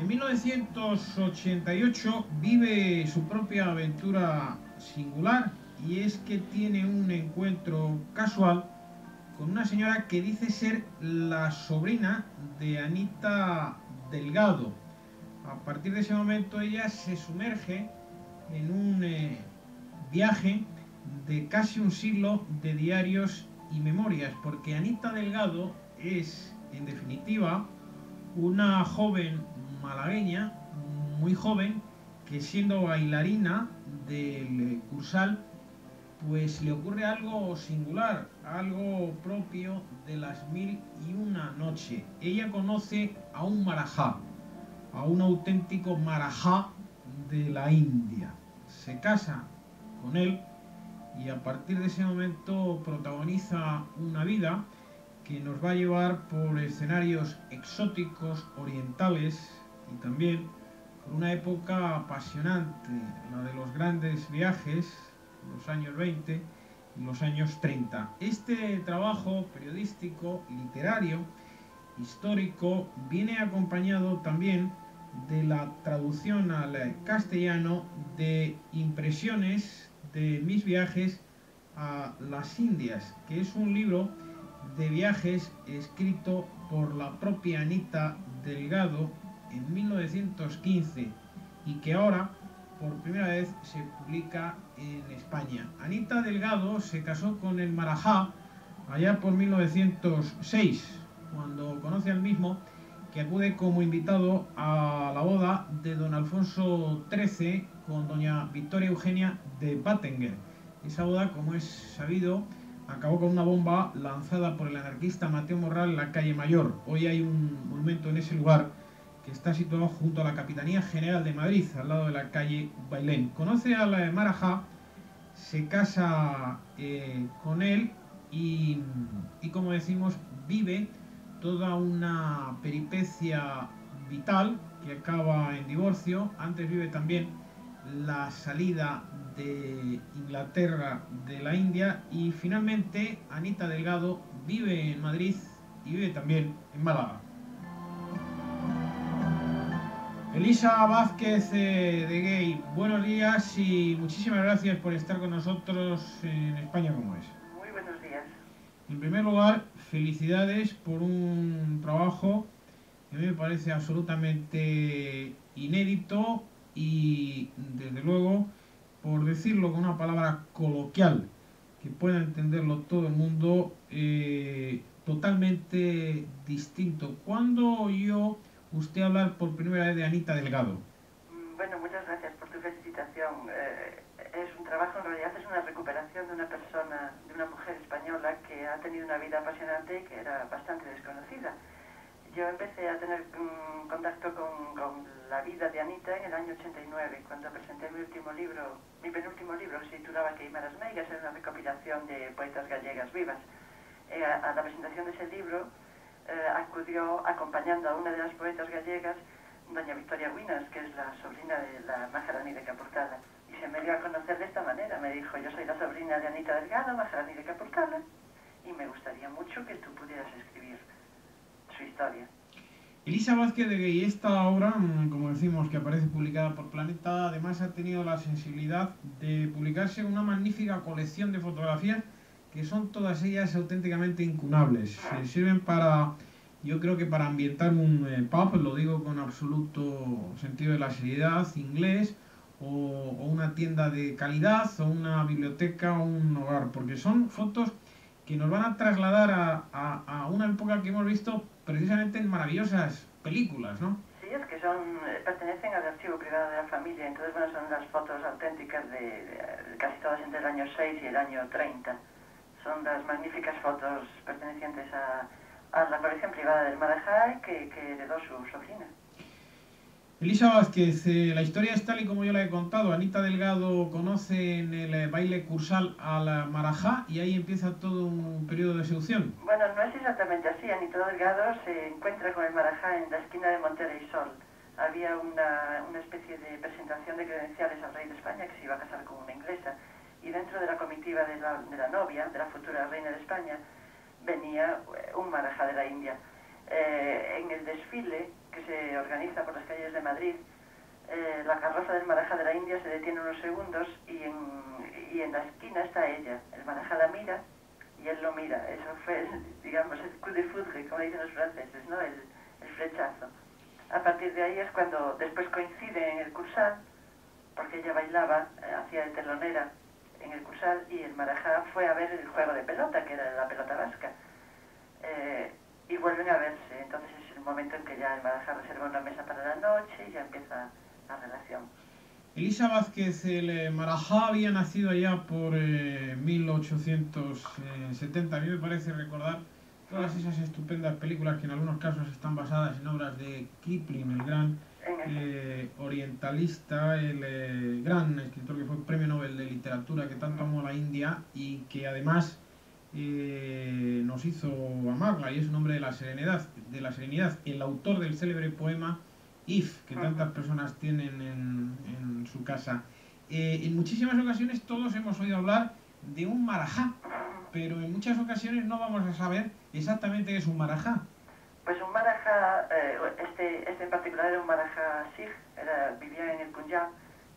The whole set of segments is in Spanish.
En 1988 vive su propia aventura singular y es que tiene un encuentro casual con una señora que dice ser la sobrina de Anita Delgado. A partir de ese momento ella se sumerge en un viaje de casi un siglo de diarios y memorias, porque Anita Delgado es, en definitiva, una joven malagueña, muy joven, que siendo bailarina del Cursal, pues le ocurre algo singular, algo propio de las mil y una noche. Ella conoce a un marajá, a un auténtico marajá de la India. Se casa con él y a partir de ese momento protagoniza una vida que nos va a llevar por escenarios exóticos, orientales y también por una época apasionante, la de los grandes viajes, los años 20 y los años 30. Este trabajo periodístico, literario, histórico, viene acompañado también de la traducción al castellano de impresiones de mis viajes a las Indias, que es un libro de viajes escrito por la propia Anita Delgado en 1915 y que ahora por primera vez se publica en España. Anita Delgado se casó con el marajá allá por 1906, cuando conoce al mismo, que acude como invitado a la boda de don Alfonso XIII con doña Victoria Eugenia de Battenberg. Esa boda, como es sabido, acabó con una bomba lanzada por el anarquista Mateo Morral en la calle Mayor. Hoy hay un monumento en ese lugar que está situado junto a la Capitanía General de Madrid, al lado de la calle Bailén. Conoce al marajá, se casa con él y como decimos, vive toda una peripecia vital que acaba en divorcio. Antes vive también la salida de Inglaterra de la India y finalmente Anita Delgado vive en Madrid y vive también en Málaga. Elisa Vázquez de Gay, buenos días y muchísimas gracias por estar con nosotros en España como es. Muy buenos días. En primer lugar, felicidades por un trabajo que a mí me parece absolutamente inédito y, desde luego, por decirlo con una palabra coloquial, que pueda entenderlo todo el mundo, totalmente distinto. ¿Cuándo oyó usted hablar por primera vez de Anita Delgado? Bueno, muchas gracias por tu felicitación. Es un trabajo, en realidad es una recuperación de una persona, de una mujer española que ha tenido una vida apasionante y que era bastante desconocida. Yo empecé a tener contacto con la vida de Anita en el año 89, cuando presenté mi penúltimo libro, que se titulaba Queimar as Meigas, era una recopilación de poetas gallegas vivas. A la presentación de ese libro acudió, acompañando a una de las poetas gallegas, doña Victoria Winas, que es la sobrina de la Maharani de Capurtala, y se me dio a conocer de esta manera. Me dijo: yo soy la sobrina de Anita Delgado, Maharani de Capurtala, y me gustaría mucho que tú pudieras escribir su historia. Elisa Vázquez de Gay, esta obra, como decimos, que aparece publicada por Planeta, además ha tenido la sensibilidad de publicarse una magnífica colección de fotografías que son todas ellas auténticamente incunables. Sirven para, yo creo que para ambientar un pub, lo digo con absoluto sentido de la seriedad, inglés, o una tienda de calidad, o una biblioteca, o un hogar, porque son fotos que nos van a trasladar a una época que hemos visto precisamente en maravillosas películas, ¿no? Sí, es que pertenecen al archivo privado de la familia, entonces bueno, son las fotos auténticas de casi todas entre el año 6 y el año 30. Son las magníficas fotos pertenecientes a la colección privada del marajá que heredó su sobrina. Elisa Vázquez, la historia es tal y como yo la he contado. Anita Delgado conoce en el baile Cursal al marajá y ahí empieza todo un periodo de seducción. Bueno, no es exactamente así. Anita Delgado se encuentra con el marajá en la esquina de Montera y Sol. Había una especie de presentación de credenciales al rey de España, que se iba a casar con una inglesa, y dentro de la comitiva de la novia, de la futura reina de España, venía un marajá de la India. En el desfile que se organiza por las calles de Madrid, la carroza del Marajá de la India se detiene unos segundos y en la esquina está ella. El Marajá la mira y él lo mira. Eso fue, digamos, el coup de foudre, como dicen los franceses, ¿no? El flechazo. A partir de ahí es cuando después coinciden en el Cursal, porque ella bailaba, hacía de telonera en el Cursal, y el Marajá fue a ver el juego de pelota, que era la pelota vasca. Y vuelven a verse. Entonces es el momento en que ya el Marajá reserva una mesa para la noche y ya empieza la relación. Elisa Vázquez, el Marajá, había nacido allá por 1870. A mí me parece recordar todas esas estupendas películas que en algunos casos están basadas en obras de Kipling, el gran orientalista, el gran escritor que fue Premio Nobel de Literatura, que tanto amó a la India y que además nos hizo amarla, y es un hombre de la serenidad, el autor del célebre poema If, que tantas personas tienen en su casa. En muchísimas ocasiones todos hemos oído hablar de un marajá, pero en muchas ocasiones no vamos a saber exactamente qué es un marajá. Pues un marajá, este en particular era un marajá sikh, vivía en el Punjab,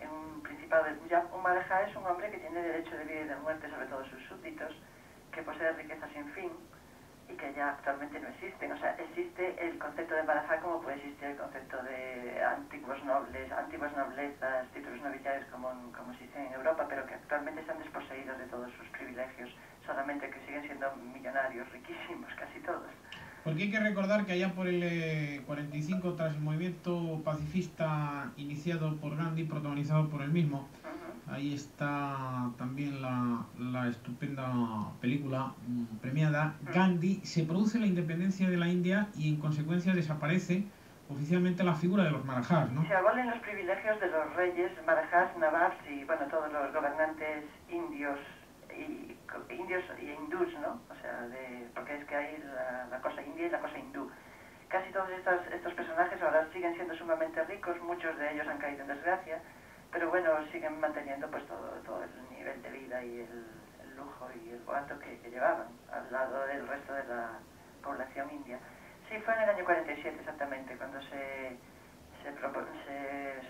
en un principado del Punjab. Un marajá es un hombre que tiene derecho de vida y de muerte sobre todos sus súbditos, que posee riquezas sin fin y que ya actualmente no existen. O sea, existe el concepto de marajá como puede existir el concepto de antiguos nobles, antiguas noblezas, títulos nobiliarios como existen en Europa, pero que actualmente están desposeídos de todos sus privilegios, solamente que siguen siendo millonarios, riquísimos, casi todos. Porque hay que recordar que allá por el 45, tras el movimiento pacifista iniciado por Gandhi, protagonizado por él mismo, ahí está también la estupenda película premiada, Gandhi, se produce la independencia de la India y en consecuencia desaparece oficialmente la figura de los marajás, ¿no? Se abolen los privilegios de los reyes, marajás, nababs y, bueno, todos los gobernantes indios e hindús, ¿no? O sea, porque es que hay la cosa india y la cosa hindú. Casi todos estos personajes ahora siguen siendo sumamente ricos, muchos de ellos han caído en desgracia, pero bueno, siguen manteniendo pues todo el nivel de vida y el lujo y el boato que llevaban al lado del resto de la población india. Sí, fue en el año 47 exactamente, cuando se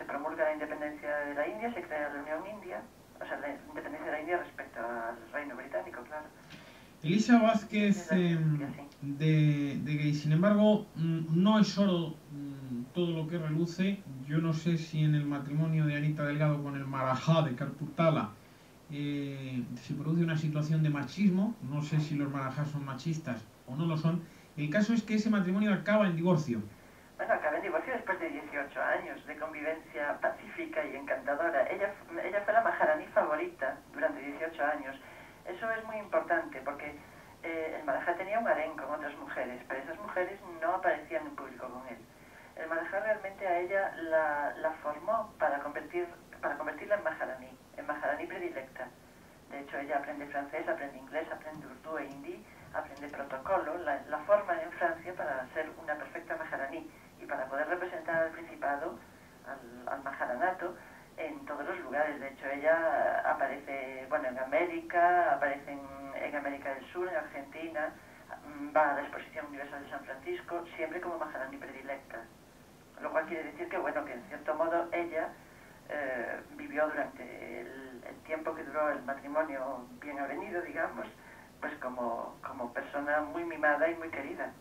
promulga la independencia de la India, se crea la Unión India, o sea, la independencia de la India respecto al Reino Británico, claro. Elisa Vázquez de Gay, sin embargo, no es oro todo lo que reluce. Yo no sé si en el matrimonio de Anita Delgado con el Marajá de Karpurtala se produce una situación de machismo. No sé si los marajás son machistas o no lo son. El caso es que ese matrimonio acaba en divorcio. Bueno, acaba en divorcio después de 18 años de convivencia pacífica y encantadora. Ella fue la Maharani favorita durante 18 años. Eso es muy importante porque el Marajá tenía un harén con otras mujeres, pero esas mujeres no aparecían en público con él. El Marajá realmente a ella la formó para convertirla en Maharani predilecta. De hecho, ella aprende francés, aprende inglés, aprende urdu e hindi, aprende protocolo, la forma en Francia para ser una perfecta Maharani y para poder representar al Principado, al Maharanato, en todos los lugares. De hecho, ella aparece, bueno, en América, aparece en América del Sur, en Argentina, va a la Exposición Universal de San Francisco, siempre como Maharani predilecta. Lo cual quiere decir que, bueno, que en cierto modo ella vivió durante el tiempo que duró el matrimonio bien avenido, digamos, pues como persona muy mimada y muy querida.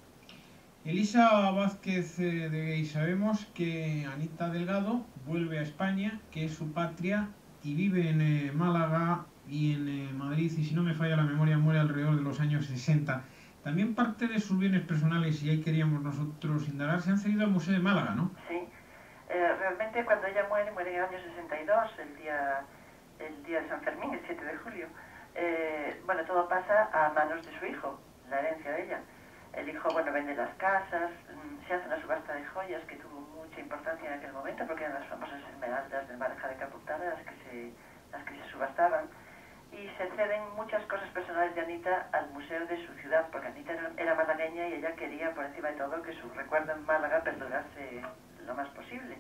Elisa Vázquez de Gay, sabemos que Anita Delgado vuelve a España, que es su patria, y vive en Málaga y en Madrid, y si no me falla la memoria, muere alrededor de los años 60. También parte de sus bienes personales, y ahí queríamos nosotros indagar, se han cedido al Museo de Málaga, ¿no? Sí, realmente cuando ella muere en el año 62, el día de San Fermín, el 7 de julio. Bueno, todo pasa a manos de su hijo, la herencia de ella. El hijo, bueno, vende las casas, se hace una subasta de joyas que tuvo mucha importancia en aquel momento porque eran las famosas esmeraldas del Marajá de Karpurtala las que se subastaban, y se ceden muchas cosas personales de Anita al museo de su ciudad, porque Anita era malagueña y ella quería por encima de todo que su recuerdo en Málaga perdurase lo más posible.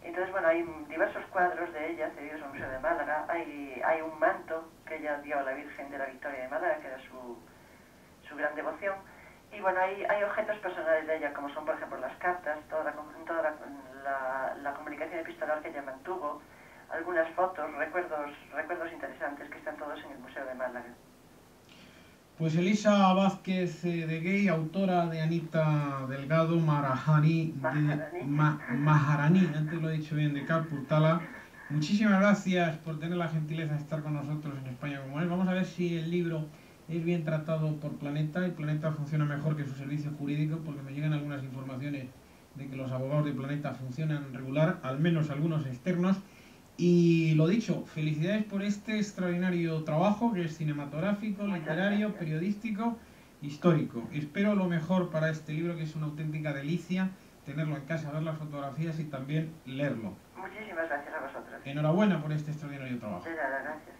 Entonces, bueno, hay diversos cuadros de ella cedidos al Museo de Málaga, hay un manto que ella dio a la Virgen de la Victoria de Málaga, que era su gran devoción, Y bueno, hay objetos personales de ella, como son, por ejemplo, las cartas, la comunicación epistolar que ella mantuvo, algunas fotos, recuerdos interesantes que están todos en el Museo de Málaga. Pues Elisa Vázquez de Gay, autora de Anita Delgado, Maharani, antes lo he dicho bien, de Calpurtala. Muchísimas gracias por tener la gentileza de estar con nosotros en España como es. Vamos a ver si el libro es bien tratado por Planeta. El Planeta funciona mejor que su servicio jurídico porque me llegan algunas informaciones de que los abogados de Planeta funcionan regular, al menos algunos externos. Y lo dicho, felicidades por este extraordinario trabajo que es cinematográfico, literario, periodístico, histórico. Espero lo mejor para este libro que es una auténtica delicia tenerlo en casa, ver las fotografías y también leerlo. Muchísimas gracias a vosotros. Enhorabuena por este extraordinario trabajo. De nada, gracias.